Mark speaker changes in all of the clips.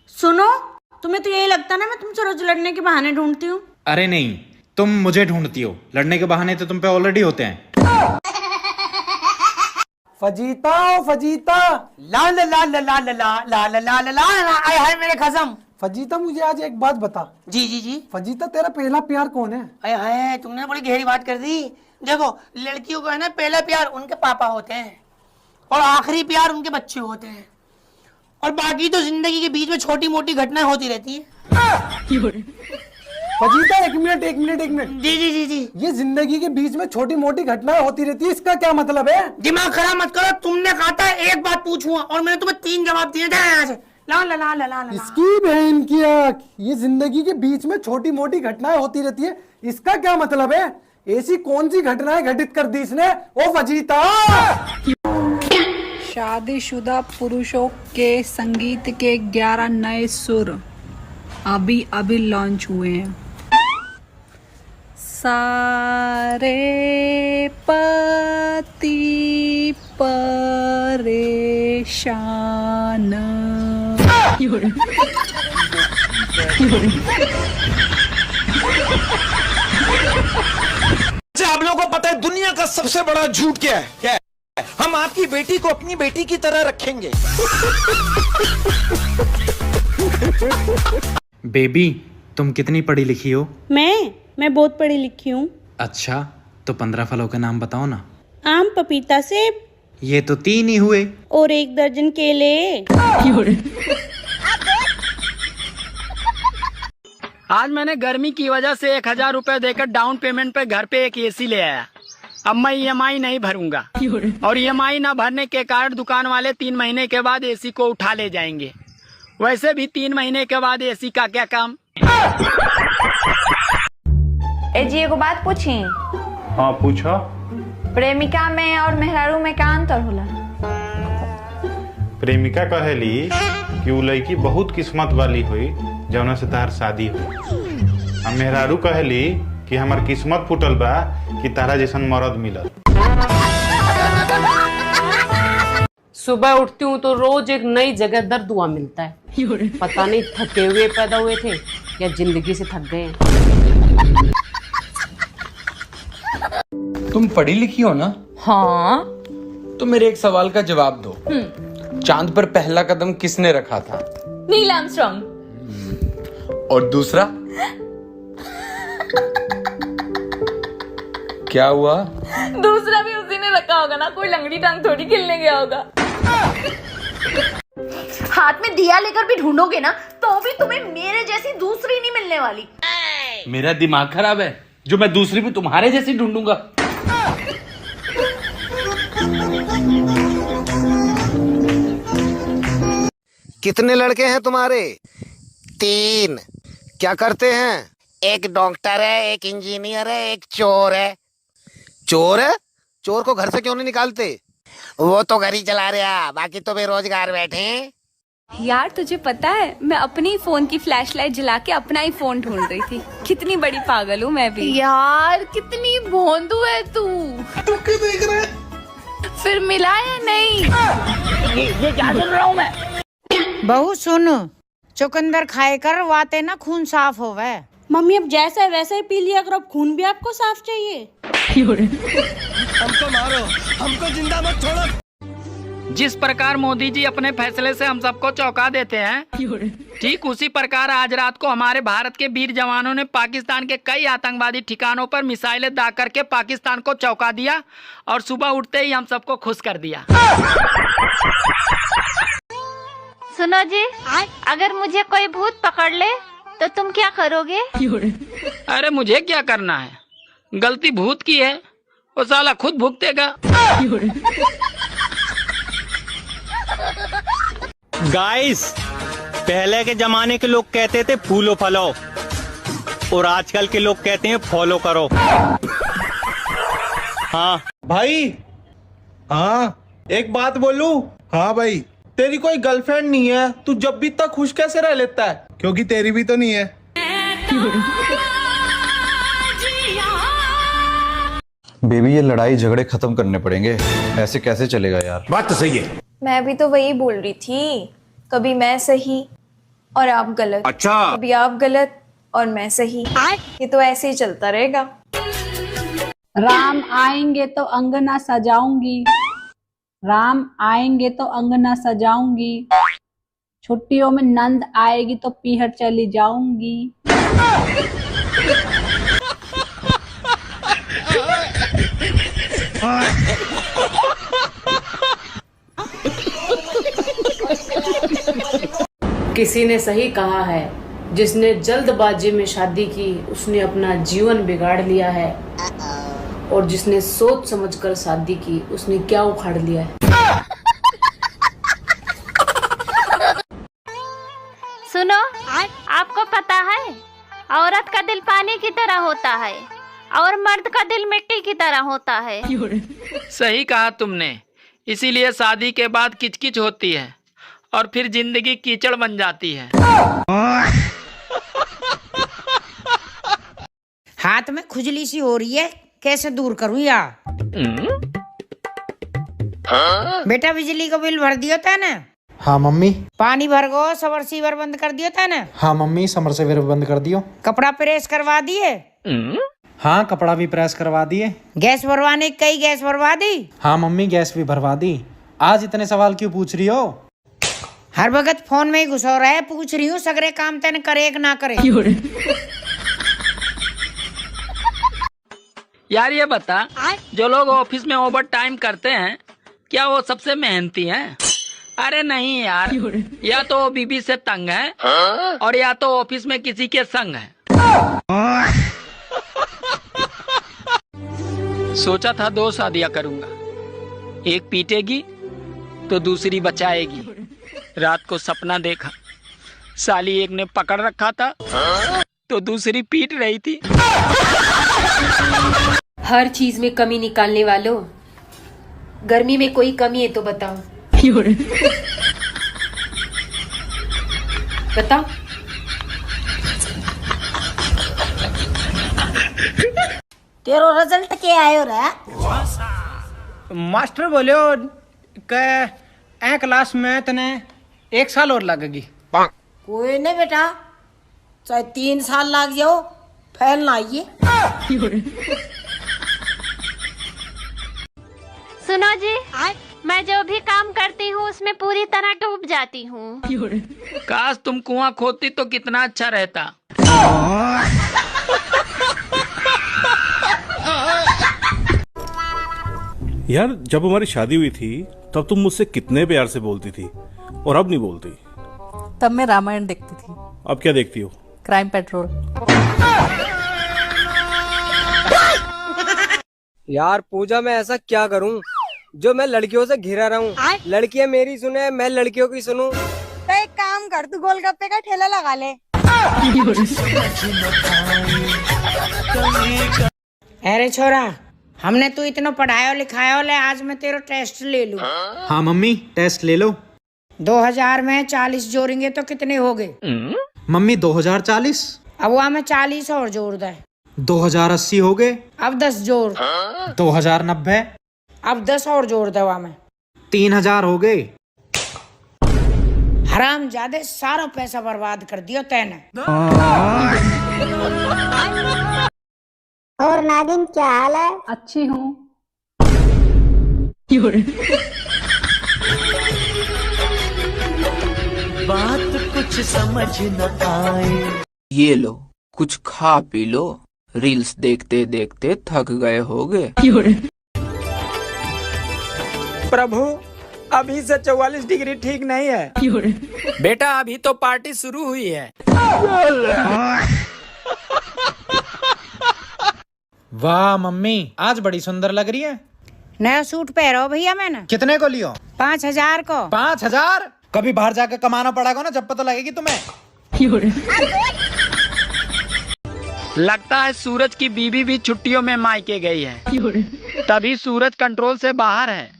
Speaker 1: सुनो, तुम्हें तो यही लगता ना मैं तुमसे रोज लड़ने के बहाने ढूंढती हूँ।
Speaker 2: अरे नहीं, तुम मुझे ढूंढती हो, लड़ने के बहाने तो तुम पे ऑलरेडी होते हैं।
Speaker 3: फजीता ओ फजीता,
Speaker 4: ला ला ला ला ला ला ला ला ला ला ला, आय हाय मेरे खसम।
Speaker 3: फजीता मुझे आज एक बात बता।
Speaker 4: जी जी जी।
Speaker 3: फजीता तेरा पहला प्यार कौन है?
Speaker 4: आय हाय तुमने बड़ी गहरी बात कर दी। देखो लड़कियों को है ना पहला प्यार उनके पापा होते हैं और आखिरी प्यार उनके बच्चे होते हैं, और बाकी तो जिंदगी के बीच में छोटी मोटी घटनाएं होती रहती है।
Speaker 3: फजीता एक मिनट।
Speaker 4: जी जी जी जी।
Speaker 3: ये जिंदगी के बीच में छोटी मोटी घटनाएं होती रहती है, इसका क्या मतलब है?
Speaker 4: दिमाग खराब मत करो। तुमने कहा था एक बात पूछूंगा और मैंने तुम्हें 3 जवाब दिए थे। यहाँ से ला ला ला ला ला ला।
Speaker 3: इसकी बहन की आंख, ये जिंदगी के बीच में छोटी मोटी घटनाएं होती रहती है, इसका क्या मतलब है? ऐसी कौन सी घटनाएं घटित कर दी इसने? ओ फजीता,
Speaker 5: शादीशुदा पुरुषों के संगीत के 11 नए सुर अभी लॉन्च हुए हैं। सारे पति परेशान।
Speaker 6: आप लोगों को पता है दुनिया का सबसे बड़ा झूठ क्या है? क्या है? हम आपकी बेटी को अपनी बेटी की तरह रखेंगे।
Speaker 2: बेबी, तुम कितनी पढ़ी लिखी हो?
Speaker 1: मैं बहुत पढ़ी लिखी हूँ।
Speaker 2: अच्छा, तो 15 फलों के नाम बताओ ना।
Speaker 1: आम, पपीता, सेब।
Speaker 2: ये तो 3 ही हुए।
Speaker 1: और 1 दर्जन केले।
Speaker 4: आज मैंने गर्मी की वजह से 1000 रुपए देकर डाउन पेमेंट पे घर पे एक एसी ले आया। अब मैं EMI नहीं भरूंगा, और EMI ना भरने के कारण दुकान वाले 3 महीने के बाद एसी को उठा ले जाएंगे। वैसे भी 3 महीने के बाद एसी का क्या काम।
Speaker 7: जी एगो बात पूछी?
Speaker 8: हाँ पूछो।
Speaker 7: प्रेमिका में और मेहरारू में क्या अंतर होला?
Speaker 8: प्रेमिका कहेली कि उ लड़की बहुत किस्मत वाली हुई जौना से तार शादी हुई। हम मेहरारू कहेली कि हमार किस्मत फूटल बा कि तारा जैसन मर्द मिलल।
Speaker 9: सुबह उठती हूँ तो रोज एक नई जगह दर्द हुआ मिलता है। पता नहीं थके हुए पैदा हुए थे या जिंदगी से थक गए।
Speaker 10: तुम पढ़ी लिखी हो ना?
Speaker 7: हाँ।
Speaker 10: तो मेरे एक सवाल का जवाब दो। चांद पर पहला कदम किसने रखा था?
Speaker 7: Neil Armstrong.
Speaker 10: और दूसरा? क्या हुआ?
Speaker 7: दूसरा भी उसी ने रखा होगा ना, कोई लंगड़ी टांग थोड़ी खेलने गया होगा। हाथ में दिया लेकर भी ढूंढोगे ना तो भी तुम्हें मेरे जैसी दूसरी नहीं मिलने वाली।
Speaker 10: मेरा दिमाग खराब है जो मैं दूसरी भी तुम्हारे जैसी ढूंढूंगा।
Speaker 6: कितने लड़के हैं तुम्हारे? 3। क्या करते हैं? एक डॉक्टर है, एक इंजीनियर है, एक चोर है। चोर है? चोर को घर से क्यों नहीं निकालते? वो तो घर ही चला रहा, बाकी तो बेरोजगार बैठे हैं।
Speaker 7: यार तुझे पता है मैं अपनी फोन की फ्लैशलाइट जला के अपना ही फोन ढूंढ रही थी। कितनी बड़ी पागल हूँ मैं भी। यार कितनी भोंदू है तू।
Speaker 6: तू क्यों देख रहा है?
Speaker 7: फिर मिला या नहीं?
Speaker 4: ये क्या सुन रहा हूँ मैं?
Speaker 1: बहू सुन, चुकंदर खाए कर वाते ना खून साफ होवे। मम्मी अब जैसा है वैसा ही पी लिया करो, अब खून भी आपको साफ चाहिए।
Speaker 6: हमको मारो, हमको जिंदा मत छोड़ो।
Speaker 4: जिस प्रकार मोदी जी अपने फैसले से हम सबको चौंका देते हैं, ठीक उसी प्रकार आज रात को हमारे भारत के वीर जवानों ने पाकिस्तान के कई आतंकवादी ठिकानों पर मिसाइलें दाग करके पाकिस्तान को चौंका दिया और सुबह उठते ही हम सबको खुश कर दिया।
Speaker 7: सुनो जी, अगर मुझे कोई भूत पकड़ ले तो तुम क्या करोगे?
Speaker 4: अरे मुझे क्या करना है, गलती भूत की है, वो साला खुद भुगतेगा।
Speaker 11: गाइस, पहले के जमाने के लोग कहते थे फूलो फलो, और आजकल के लोग कहते हैं फॉलो करो। हाँ
Speaker 6: भाई, हाँ एक बात बोलूं? हाँ भाई। तेरी कोई गर्लफ्रेंड नहीं है, तू जब भी इतना खुश कैसे रह लेता है? क्योंकि तेरी भी तो नहीं है।
Speaker 12: बेबी, ये लड़ाई झगड़े खत्म करने पड़ेंगे, ऐसे कैसे चलेगा यार?
Speaker 8: बात तो सही है।
Speaker 7: मैं भी तो वही बोल रही थी, कभी मैं सही और आप गलत।
Speaker 10: अच्छा।
Speaker 7: कभी आप गलत और मैं सही। ये तो ऐसे ही चलता रहेगा।
Speaker 5: राम आएंगे तो अंगना सजाऊंगी, राम आएंगे तो अंगना सजाऊंगी, छुट्टियों में नंद आएगी तो पीहर चली जाऊंगी।
Speaker 9: किसी ने सही कहा है, जिसने जल्दबाजी में शादी की उसने अपना जीवन बिगाड़ लिया है, और जिसने सोच समझकर शादी की उसने क्या उखाड़ लिया है।
Speaker 13: सुनो, आपको पता है औरत का दिल पानी की तरह होता है और मर्द का दिल मिट्टी की तरह होता है।
Speaker 4: सही कहा तुमने, इसीलिए शादी के बाद किचकिच होती है और फिर जिंदगी कीचड़ बन जाती है।
Speaker 1: हाथ में खुजली सी हो रही है, कैसे दूर करूं यार? बेटा बिजली का बिल भर दिया था ना?
Speaker 2: हाँ मम्मी।
Speaker 1: पानी भर गो, सबमर्सिबल बंद कर दिया था ना?
Speaker 2: हाँ मम्मी, समरसेबल बंद कर दियो।
Speaker 1: कपड़ा प्रेस करवा दिए?
Speaker 2: हाँ, कपड़ा भी प्रेस करवा दिए।
Speaker 1: गैस भरवाने की कई गैस भरवा दी?
Speaker 2: हाँ मम्मी, गैस भी भरवा दी। आज इतने सवाल क्यों पूछ रही हो?
Speaker 1: हर वक्त फोन में ही घुस रहा है, पूछ रही हूँ सगरे काम तेने करे कि ना करे।
Speaker 4: यार ये बता, जो लोग ऑफिस में ओवर टाइम करते हैं क्या वो सबसे मेहनती हैं? अरे नहीं यार, या तो वो बीबी से तंग है और या तो ऑफिस में किसी के संग है। सोचा था 2 शादियां करूंगा, एक पीटेगी तो दूसरी बचाएगी। रात को सपना देखा, साली एक ने पकड़ रखा था तो दूसरी पीट रही थी।
Speaker 14: हर चीज में कमी निकालने वालों, गर्मी में कोई कमी है तो बताओ। बताओ।
Speaker 1: तेरो रिजल्ट क्या आयो रे?
Speaker 4: मास्टर बोलो के ए क्लास में तने 1 साल और लगेगी।
Speaker 1: कोई नहीं बेटा, चाहे 3 साल लग जाओ, फेल ना आइए।
Speaker 13: सुनो जी, मैं जो भी काम करती हूँ उसमें पूरी तरह डूब जाती हूँ।
Speaker 4: काश तुम कुआं खोदती तो कितना अच्छा रहता।
Speaker 15: यार, जब हमारी शादी हुई थी तब तुम मुझसे कितने प्यार से बोलती थी और अब नहीं बोलती।
Speaker 16: तब मैं रामायण देखती थी।
Speaker 15: अब क्या देखती हो?
Speaker 16: Crime petrol.
Speaker 17: यार पूजा, मैं ऐसा क्या करूं जो मैं लड़कियों से घिरा रहा हूँ? लड़कियां मेरी सुने, मैं लड़कियों की सुनूं?
Speaker 18: तो एक काम कर, तू गोलगप्पे का ठेला लगा ले।
Speaker 1: अरे छोरा, हमने तू इतना पढ़ाया लिखाया ले, आज मैं तेरा टेस्ट ले लूं।
Speaker 2: हाँ मम्मी, टेस्ट ले लो।
Speaker 1: 2000 में 40 जोड़ेंगे तो कितने हो गए?
Speaker 2: मम्मी 2040।
Speaker 1: अब वहाँ में 40 और जोड़ दे।
Speaker 2: 2080 हो गए।
Speaker 1: अब 10 जोड़।
Speaker 2: 2090।
Speaker 1: अब 10 और जोड़ दे वहाँ में।
Speaker 2: 3000 हो गए।
Speaker 1: हराम जादे, सारा पैसा बर्बाद कर दिया तैने।
Speaker 18: और नागिन क्या हाल है?
Speaker 5: अच्छी हूँ।
Speaker 19: बात कुछ समझ न आए।
Speaker 20: ये लो, कुछ खा पी लो, रील्स देखते देखते थक गए होगे।
Speaker 4: प्रभु, अभी से 44 डिग्री ठीक नहीं है। बेटा, अभी तो पार्टी शुरू हुई है।
Speaker 2: वाह मम्मी, आज बड़ी सुंदर लग रही है।
Speaker 1: नया सूट पहनो भैया मैंने।
Speaker 2: कितने को लियो?
Speaker 1: 5000 को।
Speaker 2: 5000? कभी बाहर जाकर कमाना पड़ेगा ना, जब पता लगेगी तुम्हें।
Speaker 4: लगता है सूरज की बीवी भी छुट्टियों में मायके गई है, तभी सूरज कंट्रोल से बाहर है।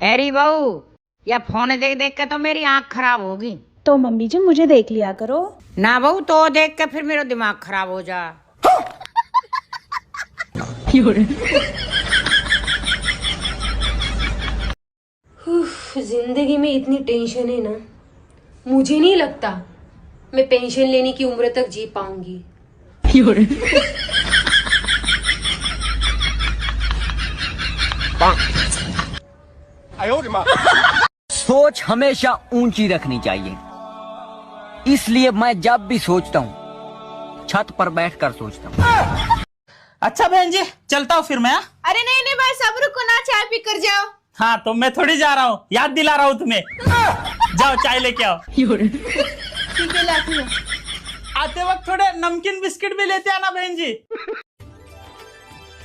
Speaker 1: अरे बहू, या फोन देख देख के तो मेरी आंख खराब होगी। तो मम्मी जी मुझे देख लिया करो ना बहू, तो देख के फिर मेरा दिमाग खराब हो जा।
Speaker 14: जिंदगी में इतनी टेंशन है ना, मुझे नहीं लगता मैं पेंशन लेने की उम्र तक जी पाऊंगी।
Speaker 21: सोच हमेशा ऊंची रखनी चाहिए, इसलिए मैं जब भी सोचता हूँ छत पर बैठकर सोचता हूँ।
Speaker 11: अच्छा बहन जी, चलता हूँ फिर मैं।
Speaker 7: अरे नहीं नहीं भाई सब रुको ना, चाय पी कर जाओ।
Speaker 11: हाँ तो मैं थोड़ी जा रहा हूँ, याद दिला रहा हूँ तुम्हें। जाओ चाय लेके आओ।
Speaker 7: ठीक है लाती हूँ।
Speaker 11: आते वक्त थोड़े नमकीन बिस्किट भी लेते आना बहन जी।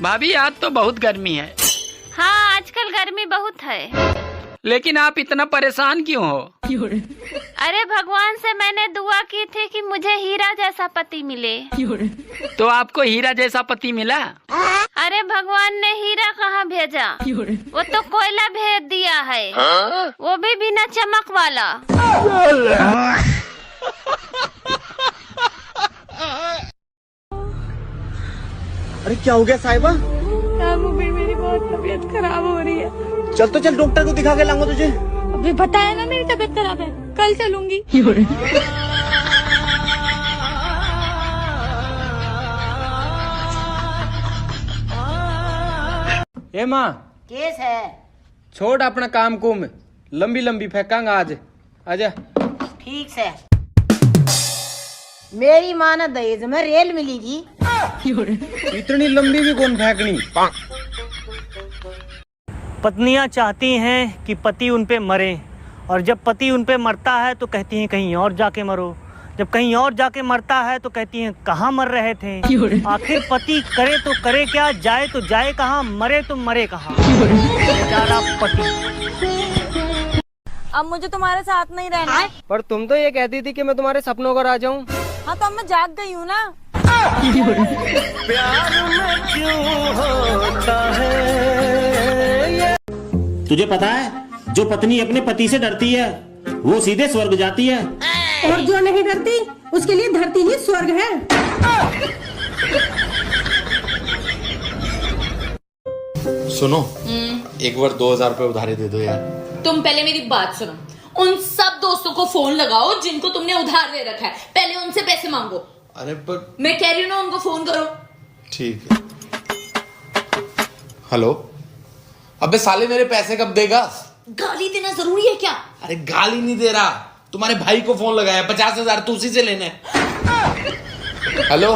Speaker 4: भाभी आज तो बहुत गर्मी है।
Speaker 13: हाँ आजकल गर्मी बहुत है।
Speaker 4: लेकिन आप इतना परेशान क्यों हो?
Speaker 13: अरे भगवान से मैंने दुआ की थी कि मुझे हीरा जैसा पति मिले।
Speaker 4: तो आपको हीरा जैसा पति मिला?
Speaker 13: अरे भगवान ने हीरा कहाँ भेजा, वो तो कोयला भेज दिया है, वो भी बिना चमक वाला।
Speaker 21: अरे क्या हो गया साहिबा?
Speaker 7: मेरी बहुत तबीयत खराब हो रही है।
Speaker 21: चल तो चल, डॉक्टर को दिखा के लाऊंगा तुझे।
Speaker 7: अभी बताया ना मेरी तबीयत खराब है, कल चलूंगी।
Speaker 17: ए माँ,
Speaker 1: केस है,
Speaker 17: छोड़ अपना काम कुम, लंबी लंबी फेंकांगा आज। आजा।
Speaker 1: ठीक है। मेरी माँ ना दहेज में रेल मिलेगी।
Speaker 17: इतनी लंबी भी कौन फेंकनी।
Speaker 11: पत्नियां चाहती हैं कि पति उन पे मरे, और जब पति उन पे मरता है तो कहती हैं कहीं और जाके मरो, जब कहीं और जाके मरता है तो कहती हैं कहाँ मर रहे थे। आखिर पति करे तो करे क्या, जाए तो जाए कहाँ, मरे तो मरे कहाँ। बेचारा पति।
Speaker 7: अब मुझे तुम्हारे साथ नहीं रहना है।
Speaker 17: पर तुम तो ये कहती थी कि मैं तुम्हारे सपनों को आ जाऊं।
Speaker 7: हाँ तो अब मैं जाग गई हूँ ना।
Speaker 11: तुझे पता है जो पत्नी अपने पति से डरती है वो सीधे स्वर्ग जाती है,
Speaker 1: और जो नहीं डरती उसके लिए धरती ही स्वर्ग है।
Speaker 10: सुनो, एक बार 2000 रुपए उधारी दे दो यार।
Speaker 7: तुम पहले मेरी बात सुनो, उन सब दोस्तों को फोन लगाओ जिनको तुमने उधार ले रखा है, पहले उनसे पैसे मांगो।
Speaker 10: अरे पर
Speaker 7: मैं कह रही हूँ ना, उनको फोन करो।
Speaker 10: ठीक है। हेलो। अबे साले मेरे पैसे कब देगा?
Speaker 7: गाली देना जरूरी है क्या?
Speaker 10: अरे गाली नहीं दे रहा, तुम्हारे भाई को फोन लगाया, 50,000 तू उसी से लेने। हेलो।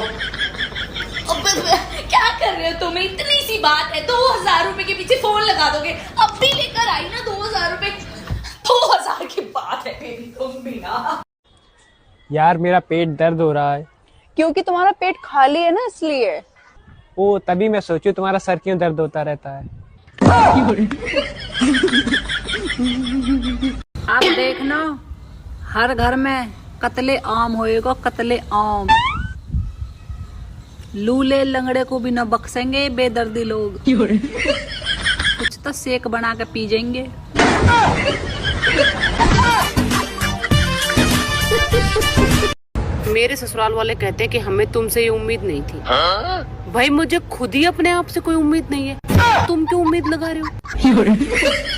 Speaker 7: क्या कर रहे हो तुम? इतनी सी बात है, 2000 रुपए के पीछे फोन लगा दोगे? अब भी लेकर आई ना 2000 रुपए। 2000 की बात है बेबी, तुम भी ना।
Speaker 17: यार मेरा पेट दर्द हो रहा है।
Speaker 16: क्योंकि तुम्हारा पेट खाली है ना, इसलिए।
Speaker 17: ओ तभी मैं सोचूं तुम्हारा सर क्यों दर्द होता रहता है।
Speaker 5: अब देखना हर घर में कतले आम होएगा, कतले आम। लूले लंगड़े को भी न बख्शेंगे बेदर्दी लोग। कुछ तो शेक बना के पी जाएंगे।
Speaker 9: मेरे ससुराल वाले कहते हैं कि हमें तुमसे ये उम्मीद नहीं थी। भाई मुझे खुद ही अपने आप से कोई उम्मीद नहीं है, तुम क्यों उम्मीद लगा रहे हो?